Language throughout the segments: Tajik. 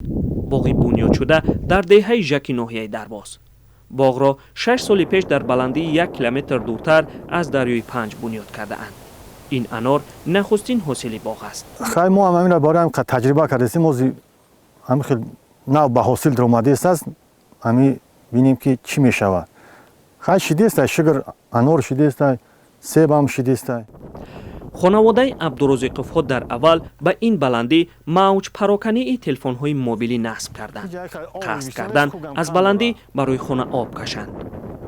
боғи бунёд шуда дар деҳаи жаки ноҳияи Дарвоз. боғро 6 соли пеш дар баландии 1 километр дуртар аз дарёи Панҷ бунёд кардаанд. ин анор нахустин ҳосили боғ аст. хай мо ҳамин бора ҳам таҷриба кардем, мози ҳам хел нав ба ҳосил дромадест аст, ҳами бинем ки чӣ мешавад. хай шидест, шигр анор шидест, себ ҳам шидест. хонаводаи Абдурозиқовҳо дар аввал ба ин баландӣ мавҷ парокании телефонҳои мобилӣ насб карданд. қасд карданд аз баландӣ барои хона об кашанд.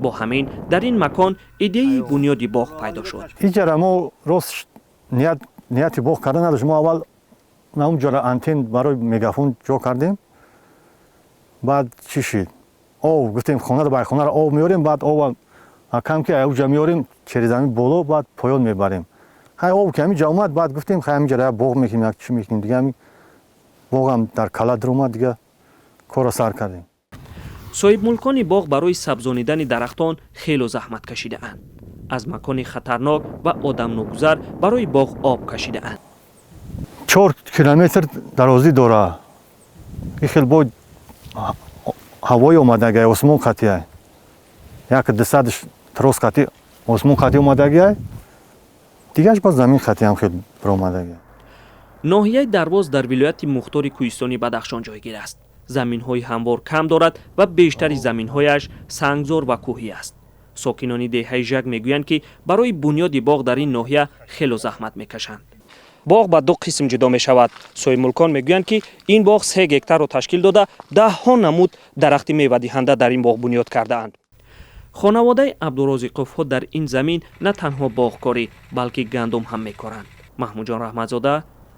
бо ҳамин дар ин макон идеяи бунёди боғ пайдо шуд. Иҷара мо рост нияти боғ карда надошт. Мо аввал на он ҷора антен барои мегафон ҷо кардем. баъд чӣ шид? Об гуфтем хонада ба хонаро об меорем, баъд об акам ки ауҷа меорем черезами боло, баъд поён мебарем. хай об ки ҳамиҷа омад, баъд гуфтем хай ҳамиҷара боғ мекунем, як чӣ мекунем дига. ҳами боғам дар кала дуромад, дига корро сар кардем. соҳибмулкони боғ барои сабзонидани дарахтон хело заҳмат кашидаанд. аз макони хатарнок ва одамногузар барои боғ об кашидаанд. 4 километр дарозӣ дора. ин хел бо ҳавои омадагиай, осмон қатияй. як дисадш трос қати, осмон қати омадагиай. дигаш бо замин қати ҳам хел биромадагиай. ноҳияи Дарвоз дар вилояти мухтори Кӯҳистони Бадахшон ҷойгир аст. заминҳои ҳамвор кам дорад ва бештари заминҳояш сангзор ва кӯҳӣ аст. сокинони деҳаи Жак мегӯянд ки барои бунёди боғ дар ин ноҳия хело заҳмат мекашанд. боғ ба ду қисм ҷудо мешавад. соҳибмулкон мегӯянд ки ин боғ 3 гектарро ташкил дода даҳҳо намуд дарахти мевадиҳанда дар ин боғ бунёд кардаанд. хонаводаи Абдурозиқовҳо дар ин замин на танҳо боғкорӣ, балки гандум ҳам мекоранд. Маҳмуҷон Раҳматзода,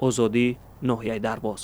Озодӣ, ноҳияи Дарвоз.